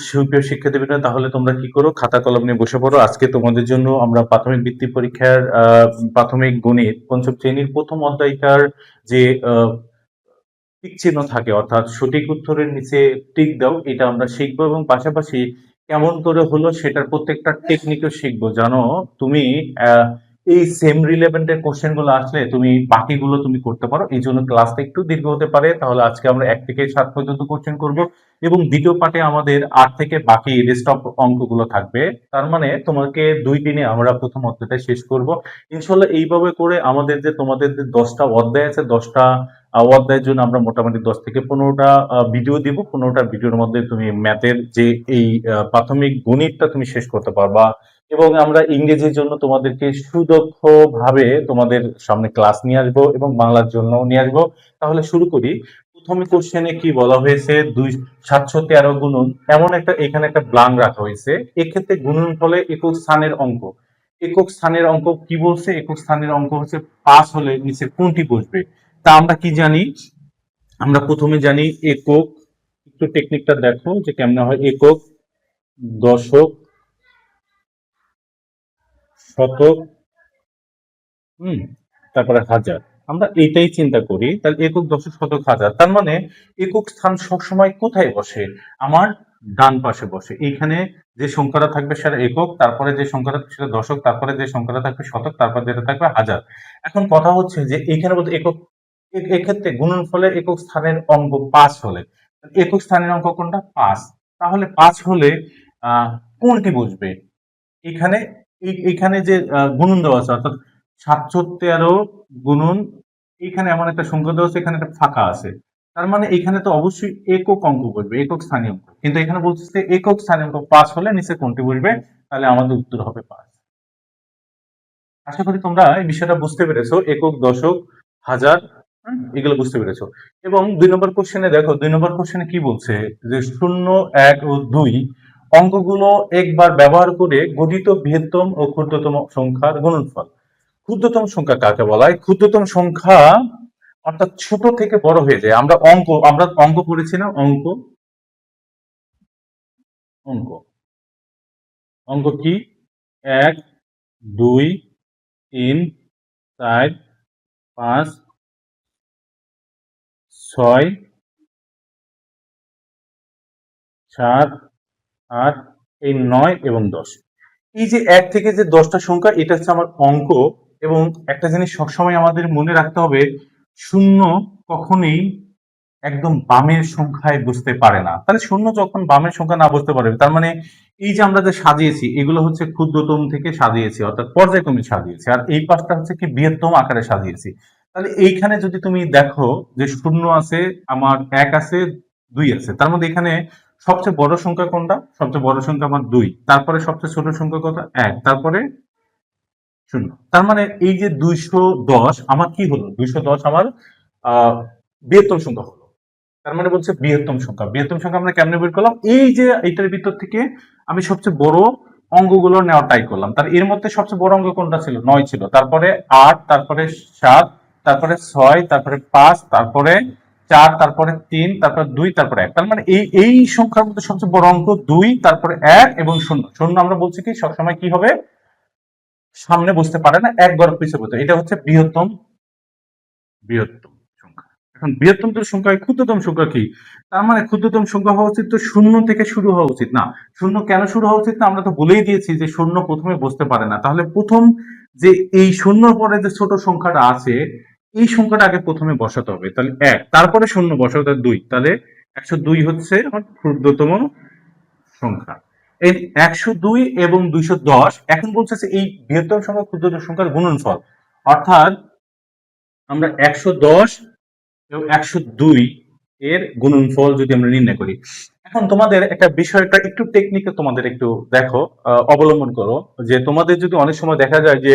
সুপ্রিয় শিক্ষার্থীবৃন্দ, তাহলে তোমরা কি করো, খাতা কলম নিয়ে বসে পড়ো। আজকে তোমাদের জন্য আমরা প্রাথমিক বৃত্তি পরীক্ষার প্রাথমিক গণিত পঞ্চম শ্রেণীর প্রথম অধ্যায়টার যে টিক চিহ্ন থাকে, অর্থাৎ সঠিক উত্তরের নিচে টিক দাও, এটা আমরা শিখবো এবং পাশাপাশি কেমন করে হলো সেটার প্রত্যেকটা টেকনিকও শিখবো। জানো, তুমি এই সেম রিলেভেন্টের কোশ্চেন গুলো আসলে তুমি বাকিগুলো তুমি করতে পারো। এই জন্য ক্লাসটা একটু দীর্ঘ হতে পারে। তাহলে আজকে আমরা 1 থেকে 7 পর্যন্ত কোশ্চেন করব এবং দ্বিতীয় পার্টে আমাদের 8 থেকে বাকি রেস্ট অফ অঙ্কগুলো থাকবে। তার মানে তোমাকে 2 দিনে আমরা প্রথম অধ্যায়টা শেষ করব ইনশাল্লাহ। এইভাবে করে আমাদের যে তোমাদের যে 10টা অধ্যায় আছে, 10টা অধ্যায়ের জন্য আমরা মোটামুটি 10 থেকে 15টা ভিডিও দিব। 15টা ভিডিওর মধ্যে তুমি ম্যাথের যে এই প্রাথমিক গণিতটা তুমি শেষ করতে পারবা এবং আমরা ইংরেজির জন্য তোমাদেরকে সুদক্ষ ভাবে তোমাদের সামনে ক্লাস নিয়ে আসবো এবং বাংলার জন্য নিয়ে আসবো। তাহলে শুরু করি। প্রথমে কোশ্চেনে কি বলা হয়েছে, 713 গুণন, এমন একটা এখানে একটা ব্লাঙ্ক রাখা হয়েছে। এক্ষেত্রে গুণন ফলে একক স্থানের অঙ্ক। একক স্থানের অঙ্ক কি বলছে? একক স্থানের অঙ্ক হচ্ছে 5 হলে নিচে কোনটি বসবে। তা আমরা কি জানি? আমরা প্রথমে জানি একক। একটু টেকনিকটা দেখো যে কেমনে হয়। একক, দশক, শতক, হুম, তারপরে হাজার। আমরা এটাই চিন্তা করি। তাহলে একক, দশক, শতক, হাজার, তার মানে একক স্থান সবসময় কোথায় বসে? আমার ডান পাশে বসে। এইখানে যে সংখ্যাটা থাকবে সেটা একক, তারপরে যে সংখ্যাটা থাকবে সেটা দশক, তারপরে যে সংখ্যাটা থাকবে শতক, তারপর যেটা থাকবে হাজার। এখন কথা হচ্ছে যে এইখানে বলতে একক, এক্ষেত্রে গুণন ফলে একক স্থানের অঙ্ক 5 হলে, একক স্থানের অঙ্ক কোনটা? 5। তাহলে 5 হলে কোনটি বসবে এখানে? এখানে যে গুণন দেওয়া আছে, অর্থাৎ 713 গুণন, এখানে এমন একটা সংখ্যা দেওয়া আছে, এখানে একটা ফাঁকা আছে। তার মানে এখানে তো অবশ্যই একক অঙ্ক বসবে, একক স্থানীয় অঙ্ক। কিন্তু এখানে বলছে যে একক স্থানীয় অঙ্ক 5 হলে নিচে কোনটি বসবে? তাহলে আমাদের উত্তর হবে 5। আশা করি তোমরা এই বিষয়টা বুঝতে পেরেছো। একক, দশক, হাজার, এগুলো বুঝতে পেরেছো। এবং 2 নম্বর কোশ্চেনে দেখো, 2 নম্বর কোশ্চেনে কি বলছে যে 0, 1 ও 2 অঙ্কগুলো একবার ব্যবহার করে গঠিত বৃহত্তম ও ক্ষুদ্রতম সংখ্যার গুণনফল। ক্ষুদ্রতম সংখ্যা কাকে বলা হয়? ক্ষুদ্রতম সংখ্যা অর্থাৎ ছোট থেকে বড় হয়ে যায়। আমরা অঙ্ক পড়েছি না? অঙ্ক, অঙ্ক, অঙ্ক কি? 1, 2, 3, 4, 5, 6, 7, 8, এই 9 এবং 10। এই যে 1 থেকে যে 10টা সংখ্যা, এটা হচ্ছে আমার অঙ্ক। এবং একটা জিনিস সবসময় আমাদের মনে রাখতে হবে, শূন্য কখনোই একদম বামের সংখ্যায় বুঝতে পারে না। তাহলে শূন্য যখন বামের সংখ্যা না বুঝতে পারবে, তার মানে এই যে আমরা যে সাজিয়েছি এগুলো হচ্ছে ক্ষুদ্রতম থেকে সাজিয়েছি, অর্থাৎ পর্যায়ক্রমে সাজিয়েছি, আর এই পাঁচটা হচ্ছে কি বৃহত্তম আকারে সাজিয়েছি। তাহলে এইখানে যদি তুমি দেখো যে শূন্য আছে, আমার 1 আছে, 2 আছে, তার মধ্যে এখানে সবচেয়ে বড় সংখ্যা কোনটা? সবচেয়ে বড় সংখ্যা আমার 2। তারপরে সবচেয়ে ছোট সংখ্যা কত? 1। তারপরে শূন্য। তার মানে এই যে 210 আমার কি হলো? 210 আমার আহ বৃহত্তম সংখ্যা হলো। তার মানে বলছে বৃহত্তম সংখ্যা। বৃহত্তম সংখ্যা আমরা কেমনে বের করলাম? এই যে এটার ভিতর থেকে আমি সবচেয়ে বড় অঙ্কগুলো নেওয়ার ট্রাই করলাম। তার এর মধ্যে সবচেয়ে বড় অঙ্ক কোনটা ছিল? 9 ছিল, তারপরে 8, তারপরে 7, তারপরে 6, তারপরে 5, তারপরে 4, তারপরে 3, তারপরে 2, তারপরে 1। তার মানে এই সংখ্যার মধ্যে সবচেয়ে বড় অঙ্ক 2, তারপরে 1 এবং 0। শূন্য আমরা বলছি কি সবসময় কি হবে? সামনে বসতে পারে না, একবার পিছিয়ে বসতে। এটা হচ্ছে বৃহত্তম, বৃহত্তম সংখ্যা। এখন বৃহত্তম সংখ্যা, ক্ষুদ্রতম সংখ্যা কি? তার মানে ক্ষুদ্রতম সংখ্যা হওয়া উচিত তো শূন্য থেকে শুরু হওয়া উচিত না। শূন্য কেন শুরু হওয়া উচিত না? আমরা তো বলেই দিয়েছি যে শূন্য প্রথমে বসতে পারে না। তাহলে প্রথম যে এই শূন্যর পরে যে ছোট সংখ্যাটা আছে, এই সংখ্যাটা আগে প্রথমে বসাতে হবে। তাহলে 1, তারপরে শূন্য বসাতে হবে 2, তাহলে 102 হচ্ছে আমার ক্ষুদ্রতম সংখ্যা। এই 102 এবং 210 এখন বলছে যে এই বৃহত্তম সংখ্যা ক্ষুদ্রতম সংখ্যার গুণনফল। অর্থাৎ আমরা 110 এবং 102 এর গুণনফল যদি আমরা নির্ণয় করি। এখন তোমাদের একটা বিষয়টা একটু টেকনিকে তোমাদের একটু দেখো, অবলম্বন করো। যে তোমাদের যদি অনেক সময় দেখা যায় যে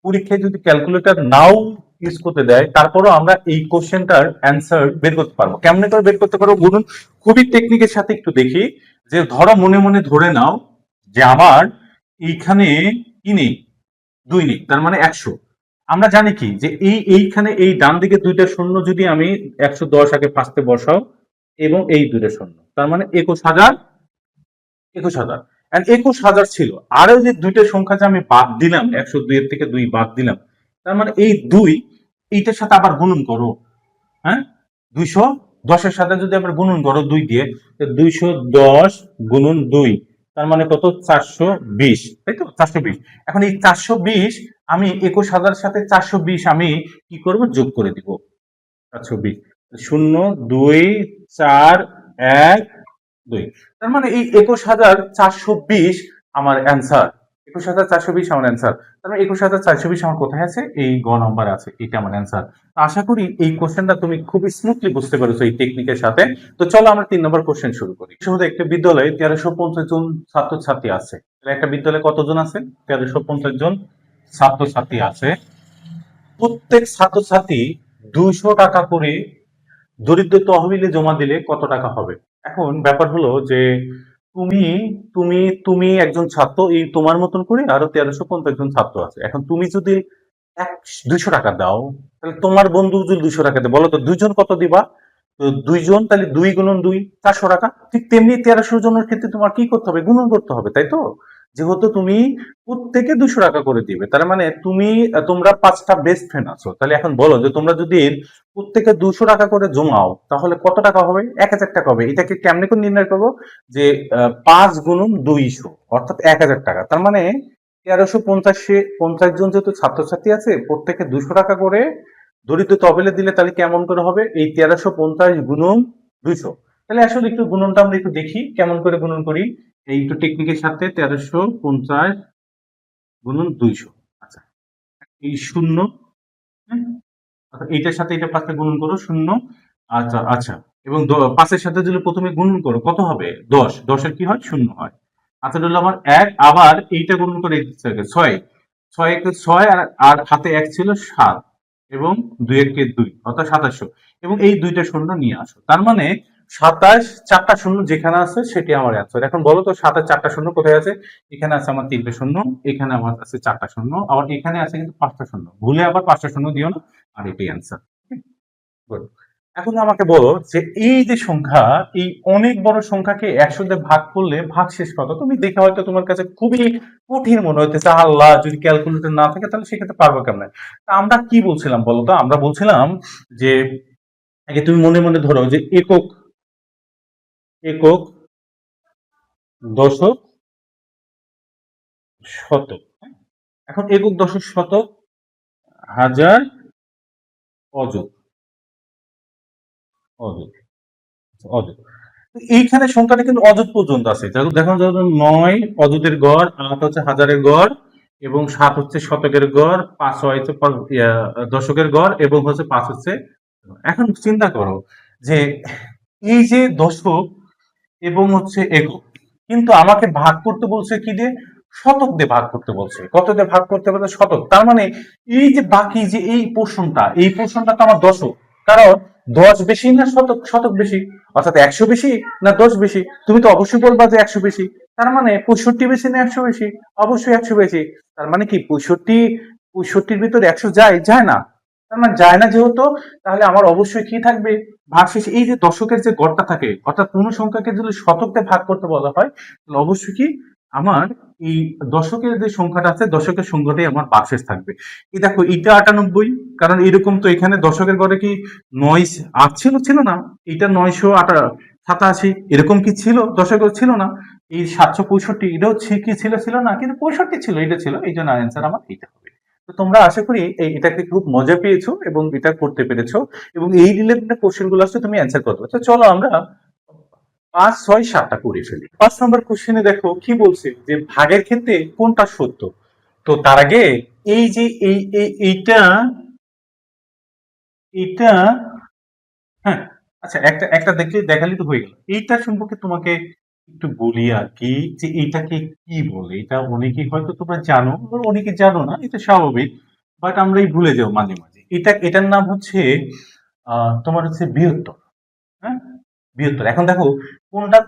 পরীক্ষায় যদি ক্যালকুলেটর নাও ইউজ করতে দেয়, তারপরও আমরা এই কোশ্চেনটার অ্যান্সার বের করতে পারবো। কেমনে করে বের করতে পারবো বলুন? খুবই টেকনিকের সাথে একটু দেখি। যে ধরো মনে মনে ধরে নাও যে আমার এইখানে কি নেই? 2 নেই, তার মানে 100। আমরা জানি কি যে এইখানে এই ডান দিকে 2টা শূন্য যদি আমি 110 আগে ফার্স্টে বসাও এবং এই 2টা শূন্য, তার মানে 21,000 21,000। And 21,000 ছিল, আরো যে দুইটা সংখ্যা যে আমি বাদ দিলাম, 102 এর থেকে 2 বাদ দিলাম, তার মানে এই 2 এইটার সাথে আবার গুণন করো। হ্যাঁ, 210 এর সাথে যদি আবার গুণন করো 2 দিয়ে, 210 গুণন 2, তার মানে কত? 420, তাই তো? 420। এখন এই 420 আমি 21,000 সাথে 420 আমি কি করব? যোগ করে দিব। 420, 0, 2, 4, 1, 2, তার মানে এই 21,420 আমার অ্যান্সার। 21,420 আমার অ্যান্সার। তার মানে 21,420 আমার কোথায় আছে? এই গ নাম্বার আছে, এটা আমার অ্যান্সার। আশা করি এই কোশ্চেনটা তুমি খুব স্মুথলি বুঝতে পেরেছো এই টেকনিকের সাথে। তো চলো আমরা 3 নম্বর কোশ্চেন শুরু করি। শুধু একটা বিদ্যালয়ে 1350 জন ছাত্রছাত্রী আছে। তাহলে একটা বিদ্যালয়ে কতজন আছে? 1350 জন ছাত্রছাত্রী আছে। প্রত্যেক ছাত্রছাত্রী 200 টাকা করে দরিদ্র তহবিলে জমা দিলে কত টাকা হবে? এখন ব্যাপার হলো যে তুমি তুমি তুমি একজন ছাত্র, এই তোমার মতন করে আরো 1350 জন ছাত্র আছে। এখন তুমি যদি 200 টাকা দাও, তাহলে তোমার বন্ধু যদি 200 টাকা দেয়, বলো তো দুইজন কত দিবা? তো দুইজন, তাহলে 2 গুণন 2, 400 টাকা। ঠিক তেমনি 1300 জনের ক্ষেত্রে তোমার কি করতে হবে? গুণন করতে হবে, তাই তো? যেহেতু তুমি প্রত্যেকে 200 টাকা করে দিবে, তার মানে তোমরা 5টা বেস্ট ফ্রেন্ড আছো। তাহলে এখন বলো যে তোমরা যদি প্রত্যেকে 200 টাকা করে জমাও, তাহলে কত টাকা হবে? 1000 টাকা হবে। এটাকে কেমনে করে নির্ণয় করবো? যে 5 গুণন 200, অর্থাৎ 1000 টাকা। তার মানে 1350 জন যেহেতু ছাত্রছাত্রী আছে, প্রত্যেকে 200 টাকা করে দরিদ্র তহবিলে দিলে তাহলে কেমন করে হবে? এই 1350 গুণন 200। তাহলে আসলে একটু গুণনটা আমরা একটু দেখি কেমন করে গুণন করি। এই একটু টেকনিকের সাথে 1350 গুণন 200। আচ্ছা, এই শূন্য, হ্যাঁ, অর্থাৎ এইটার সাথে এটা 5টা গুণন করো, শূন্য। আচ্ছা আচ্ছা, এবং 5-এর সাথে যদি প্রথমে গুণন করো কত হবে? 10। 10-এর কি হয়? শূন্য হয়। আচ্ছা, এটা হলো আমার 1। আবার এইটা গুণন করে 6, 6 একে 6, আর হাতে 1 ছিল 7, এবং 2 একে 2, অর্থাৎ 2700। এবং এই দুইটা শূন্য নিয়ে আসো, তার মানে 27, 4টা শূন্য যেখানে আছে সেটি আমার অ্যান্সার। এখন বলো তো 7 এর 4টা শূন্য কোথায় আছে? এখানে আছে আমার 3টে শূন্য, এখানে আমার আছে 4টা শূন্য, আবার এখানে আছে কিন্তু 5টা শূন্য। ভুলে আবার 5টা শূন্য দিও না। আর এটাই অ্যান্সার। গুড। এখন আমাকে বলো যে এই যে সংখ্যা, এই অনেক বড় সংখ্যাকে 100 দিয়ে ভাগ করলে ভাগশেষ কত? তুমি দেখে হয়তো তোমার কাছে খুবই কঠিন মনে হইতেছে, আল্লাহ যদি ক্যালকুলেটর না থাকে তাহলে সেক্ষেত্রে পারবো কেমন? তা আমরা কি বলছিলাম বলো তো? আমরা বলছিলাম যে আগে তুমি মনে মনে ধরো যে একক, একক, দশক, শতক। এখন একক, দশক, শতক, হাজার, অযুত, অযুত, অযুত। এইখানে সংখ্যাটা কিন্তু অযুত পর্যন্ত আছে। দেখো, ধরো 9 অযুতের গড়, 8 হচ্ছে হাজারের গড়, এবং 7 হচ্ছে শতকের গড়, 5 হচ্ছে দশকের গড়, এবং হচ্ছে 5 হচ্ছে। এখন চিন্তা করো যে এই যে দশক এবং হচ্ছে একক, কিন্তু আমাকে ভাগ করতে বলছে কি দিয়ে? শতক দিয়ে ভাগ করতে বলছে। কত দিয়ে ভাগ করতে বলছে? শতক। তার মানে এই যে বাকি যে এই পোর্শনটা, এই পোর্শনটা তো আমার দশক। কারণ 10 বেশি না শতক, শতক বেশি? অর্থাৎ 100 বেশি না 10 বেশি? তুমি তো অবশ্যই বলবা যে 100 বেশি। তার মানে 65 বেশি না 100 বেশি? অবশ্যই 100 বেশি। তার মানে কি 65-র ভিতরে 100 যায়? যায় না। তার মানে যায় না যেহেতু, তাহলে আমার অবশ্যই কি থাকবে? ভাগশেষে এই যে দশকের যে গড়টা থাকে, অর্থাৎ কোন সংখ্যাকে যদি শতক দিয়ে ভাগ করতে বলা হয়, তাহলে অবশ্যই কি আমার এই দশকের যে সংখ্যাটা আছে, দশকের সংখ্যাটাই আমার ভাগশেষ থাকবে। এই দেখো, এটা 98, কারণ এরকম তো এখানে দশকের গড়ে কি 9, 8 ছিল? ছিল না। এটা 987 এরকম কি ছিল? দশকের ছিল না। এই 765 এটাও কি ছিল? ছিল না, কিন্তু 65 ছিল, এটা ছিল। এই জন্য অ্যান্সার আমার এইটা হবে। তো তোমরা আশা করি এটাকে খুব মজা পেয়েছো এবং এটা করতে পেরেছো, এবং এই রিলেটেড কোশ্চেন গুলো আসলে তুমি অ্যান্সার করতে পারছো। চলো আমরা 5, 6, 7টা করে ফেলি। 5 নম্বর কোশ্চেনে দেখো কি বলছে, যে ভাগের ক্ষেত্রে কোনটা সত্য। তো তার আগে এই যে এইটা, এটা, হ্যাঁ, আচ্ছা, একটা একটা দেখালি তো হয়ে গেল। এইটা সম্পর্কে তোমাকে একটু বলি আর কি, যে এইটাকে কি বলে। এটা অনেকেই হয়তো তোমরা জানো, আবার অনেকে জানো না, এটা স্বাভাবিক। বাট আমরাই ভুলে যাও মাঝে মাঝে। এটার নাম হচ্ছে তোমার হচ্ছে বৃহত্তর। হ্যাঁ, বৃহত্তর। এখন দেখো কোনটা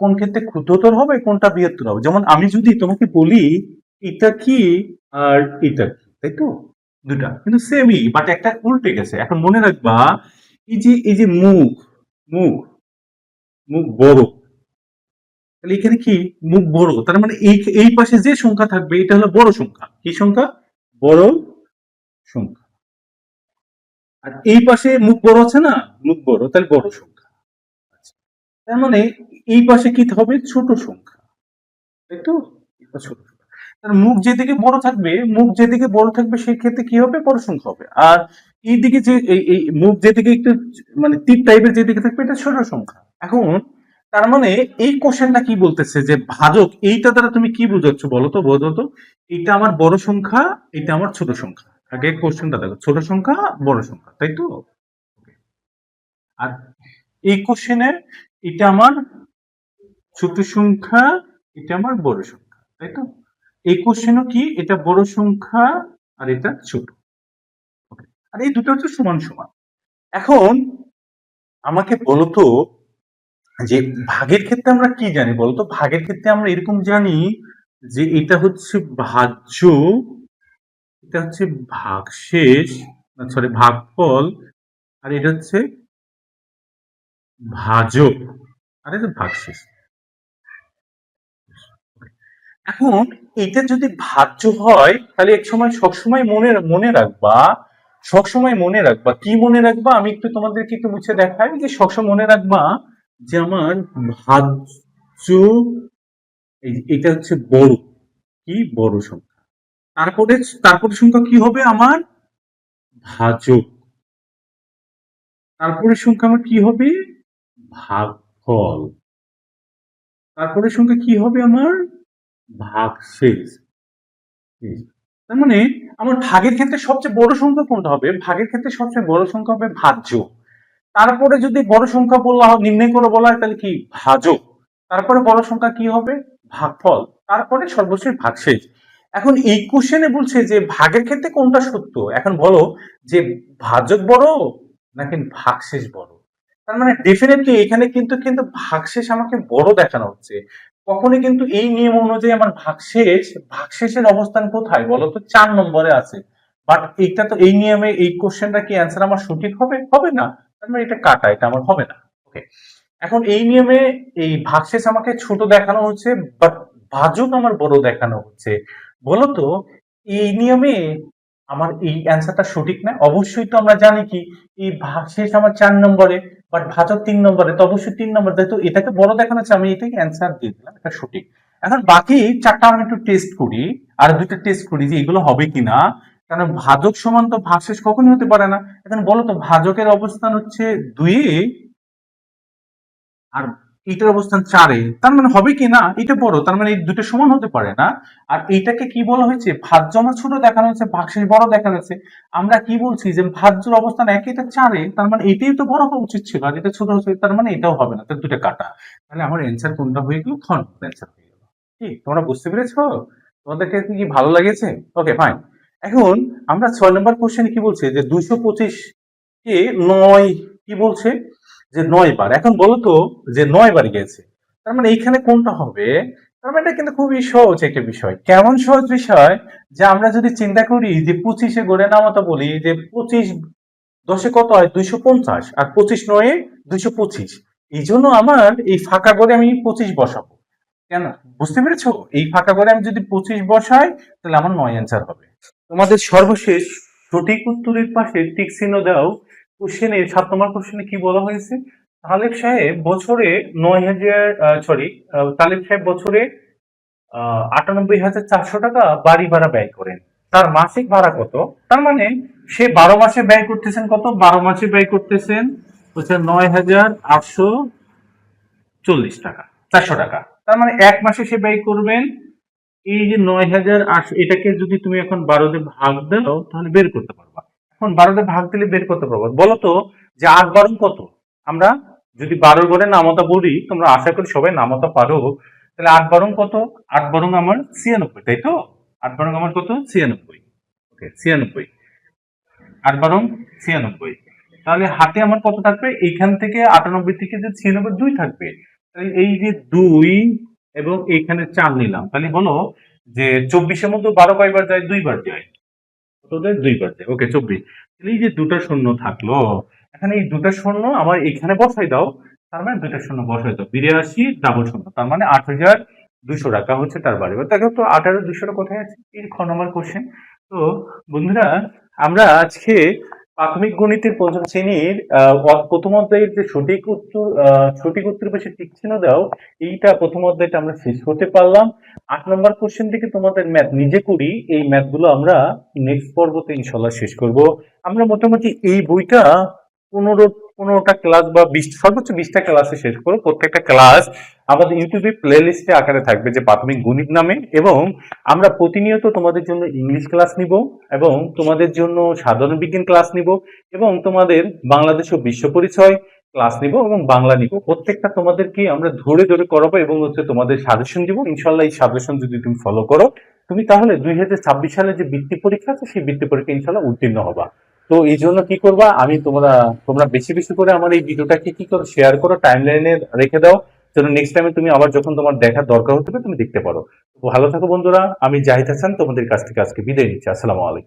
কোন ক্ষেত্রে ক্ষুদ্রতর হবে, কোনটা বৃহত্তর হবে। যেমন আমি যদি তোমাকে বলি এটা কি আর এটা কি, তাই তো? দুটা কিন্তু সেমই, বাট একটা উল্টে গেছে। এখন মনে রাখবা, এই যে মুখ, মুখ মুখ বড়, তাহলে এখানে কি মুখ বড়, তার মানে এই এই পাশে যে সংখ্যা থাকবে এটা হলো বড় সংখ্যা। কি সংখ্যা? বড় সংখ্যা। আর এই পাশে মুখ বড় আছে না, মুখ বড়, তাহলে বড় সংখ্যা। আচ্ছা, তার মানে এই পাশে কি হবে? ছোট সংখ্যা, তাই তো? এটা ছোট সংখ্যা। তার মুখ যেদিকে বড় থাকবে, মুখ যেদিকে বড় থাকবে সেই ক্ষেত্রে কি হবে? বড় সংখ্যা হবে। আর এইদিকে যে এই মুখ যেদিকে একটু মানে তীর টাইপের যেদিকে থাকবে এটা ছোট সংখ্যা। এখন তার মানে এই কোশ্চেনটা কি বলতেছে যে ভাজক এইটা দ্বারা তুমি কি বুঝাচ্ছ বলো তো, বোঝো তো। এটা আমার বড় সংখ্যা, এটা আমার ছোট সংখ্যা। আগে কোশ্চেনটা দেখো, ছোট সংখ্যা বড় সংখ্যা, তাই তো? আর এই কোশ্চেনে এটা আমার ছোট সংখ্যা, এটা আমার বড় সংখ্যা, তাই তো? এই কোশ্চেনও কি এটা বড় সংখ্যা আর এটা ছোট। Okay? আর এই দুটো হচ্ছে সমান সমান। এখন আমাকে বলতো যে ভাগের ক্ষেত্রে আমরা কি জানি বলতো? ভাগের ক্ষেত্রে আমরা এরকম জানি যে এটা হচ্ছে ভাজ্য, এটা হচ্ছে ভাগশেষ, সরি ভাগফল, আর এটা হচ্ছে ভাজক, আর এটা ভাগশেষ। এখন এটা যদি ভাজ্য হয় তাহলে এক সময় সবসময় মনে মনে রাখবা, সবসময় মনে রাখবা কি মনে রাখবা, আমি একটু তোমাদেরকে একটু মুছে দেখাই যে সবসময় মনে রাখবা যে আমার ভাজ্য এটা হচ্ছে বড়, কি বড় সংখ্যা। তারপরে তারপরে সংখ্যা কি হবে আমার? ভাজক। তারপরে সংখ্যা আমার কি হবে? ভাগফল। তারপরে সংখ্যা কি হবে আমার? ভাগশেষ। তার মানে আমার ভাগের ক্ষেত্রে সবচেয়ে বড় সংখ্যা কোনটা হবে? ভাগের ক্ষেত্রে সবচেয়ে বড় সংখ্যা হবে ভাজ্য। তারপরে যদি বড় সংখ্যা বলা হয়, নির্ণয় করে বলা হয়, তাহলে কি? ভাজক। তারপরে বড় সংখ্যা কি হবে? ভাগফল। তারপরে সর্বশেষ ভাগশেষ। এখন এই কোশ্চেনে বলছে যে ভাগের ক্ষেত্রে কোনটা সত্য। এখন বলো যে ভাজক বড় নাকি ভাগশেষ বড়। তার মানে ডেফিনেটলি এখানে কিন্তু কিন্তু ভাগশেষ আমাকে বড় দেখানো হচ্ছে। কখনই কিন্তু এই নিয়ম অনুযায়ী আমার ভাগশেষের অবস্থান কোথায় বলো তো? 4 নম্বরে আছে। বাট এটা তো এই নিয়মে এই কোশ্চেনটা কি অ্যান্সার আমার সঠিক হবে? হবে না। তার মানে এটা কাটা, এটা আমার হবে না। ওকে, এখন এই নিয়মে এই ভাগশেষ আমাকে ছোট দেখানো হচ্ছে, বাট ভাজক আমার বড় দেখানো হচ্ছে। বলতো এই নিয়মে আমার এই অ্যান্সারটা সঠিক না? অবশ্যই তো আমরা জানি কি এই ভাগশেষ আমার 4 নম্বরে, বাট ভাজক 3 নম্বরে, তো অবশ্যই 3 নম্বর, যেহেতু এটাকে বড় দেখানো হচ্ছে আমি এটাকে অ্যান্সার দিয়ে দিলাম, এটা সঠিক। এখন বাকি 4টা আমি একটু টেস্ট করি, আর দুইটা টেস্ট করি যে এগুলো হবে কিনা। কারণ ভাজক সমান তো ভাগশেষ কখনোই হতে পারে না। এখন বলো তো ভাজকের অবস্থান হচ্ছে 2 আর এইটার অবস্থান 4-এ, তার মানে হবে কি না এটা বড়, তার মানে এই দুটো সমান হতে পারে না। আর এইটাকে কি বলা হয়েছে? ভাজ্য আমার ছোট দেখানো হচ্ছে, ভাগশেষ বড় দেখানো হচ্ছে। আমরা কি বলছি যে ভাজ্যর অবস্থান 1, এটা 4-এ, তার মানে এটাই তো বড় হওয়া উচিত ছিল, আর এটা ছোট হচ্ছে, তার মানে এটাও হবে না, তার দুটো কাটা। তাহলে আমার অ্যান্সার কোনটা হয়ে গেল? খ নম্বর অ্যান্সার হয়ে গেল। কি তোমরা বুঝতে পেরেছো? তোমাদেরকে কি ভালো লাগেছে? Okay fine. এখন আমরা 6 নম্বর কোশ্চেন কি বলছে যে 225 কে 9 কি বলছে? যে 9 বার। এখন বলো তো যে 9 বার গেছে, তার মানে এইখানে কোনটা হবে? তার মানে এটা কিন্তু খুবই সহজ একটা বিষয়। কেমন সহজ বিষয়? যে আমরা যদি চিন্তা করি যে 25-এ গড়ে নামাতে বলি যে 25 10-এ কত হয়? 250, আর 25 9-এ 225। এই জন্য আমার এই ফাঁকা করে আমি 25 বসাবো। কেন? বুঝতে পেরেছো? এই ফাঁকা করে আমি যদি 25 বসাই তাহলে আমার 9 অ্যান্সার হবে। তোমাদের সর্বশেষ সঠিক উত্তরের পাশে টিক চিহ্ন দাও। কোশ্চেনে 7 নম্বর কোশ্চেনে কি বলা হয়েছে? তালেব সাহেব বছরে 9,000 সরি, তালেব সাহেব বছরে 98,400 টাকা বাড়ি ভাড়া ব্যয় করেন। তার মাসিক ভাড়া কত? তার মানে সে 12 মাসে ব্যয় করতেছেন কত? 12 মাসে ব্যয় করতেছেন হচ্ছে 9,840 টাকা, 400 টাকা। তার মানে 1 মাসে সে ব্যয় করবেন এই যে 9,800, এটাকে যদি তুমি এখন 12 দিয়ে ভাগ দাও তাহলে বের করতে পারবা। এখন 12 দিয়ে ভাগ দিলে বের করতে পারবা। বলো তো যে 8 12 কত? আমরা যদি 12 ঘরে নামতা বলি, তোমরা আশা করি সবাই নামতা পারো, তাহলে 8 12 কত? 8 12 আমার 96, তাই তো? 8 12 আমার কত? 96। ওকে 96, 8 12 96। তাহলে হাতে আমার কত থাকবে? এইখান থেকে 98 থেকে যে 96 2 থাকবে, তাহলে এই যে 2 এবং এইখানে 4 নিলাম, তাহলে বলো যে 24-এর মধ্যে 12 কয়বার যায়? 2 বার যায়। কত যায়? 2 বার যায়। ওকে 24। তাহলে এই যে দুটা শূন্য থাকলো, এখানে এই দুটা শূন্য আমার এখানে বসাই দাও, তার মানে 2টা শূন্য বসাই দাও, 82 ডাবল শূন্য, তার মানে 8,200 টাকা হচ্ছে তার বাড়ি। দেখো তো 8,200 কোথায় আছে, এই খ নম্বর কোশ্চেন। তো বন্ধুরা, আমরা আজকে প্রাথমিক গণিতের প্রথম শ্রেণীর প্রথম অধ্যায়ের যে সঠিক উত্তর বেশি টিক চিহ্ন দাও, এইটা প্রথম অধ্যায়টা আমরা শেষ করতে পারলাম। 8 নম্বর কোশ্চেন থেকে তোমাদের ম্যাথ নিজে করি, এই ম্যাথগুলো আমরা নেক্সট পর্বতে ইনশাল্লাহ শেষ করব। আমরা মোটামুটি এই বইটা 15টা ক্লাস বা 20, সর্বোচ্চ 20টা ক্লাসে শেষ করব। প্রত্যেকটা ক্লাস আমাদের ইউটিউবে প্লে লিস্টে আকারে থাকবে, যে প্রাথমিক গণিত নামে। এবং আমরা প্রতিনিয়ত তোমাদের জন্য ইংলিশ ক্লাস নিব, এবং তোমাদের জন্য সাধারণ বিজ্ঞান ক্লাস নিব, এবং তোমাদের বাংলাদেশ ও বিশ্ব পরিচয় ক্লাস নিব, এবং বাংলা নিব। প্রত্যেকটা তোমাদেরকে আমরা ধরে ধরে করাবো, এবং হচ্ছে তোমাদের সাজেশন দিব। ইনশাল্লাহ এই সাজেশন যদি তুমি ফলো করো, তুমি তাহলে 2026 সালে যে বৃত্তি পরীক্ষা আছে, সেই বৃত্তি পরীক্ষা ইনশাল্লাহ উত্তীর্ণ হবা। তো এই জন্য কি করবা, তোমরা বেশি বেশি করে আমার এই ভিডিওটাকে কি করো, শেয়ার করো, টাইম লাইনে রেখে দাও, যেন নেক্সট টাইমে তুমি আবার যখন তোমার দেখার দরকার হতে পারে তুমি দেখতে পারো। তো ভালো থাকো বন্ধুরা, আমি জাহিদ হাসান তোমাদের কাছ থেকে আজকে বিদায় নিচ্ছি। আসসালামু আলাইকুম।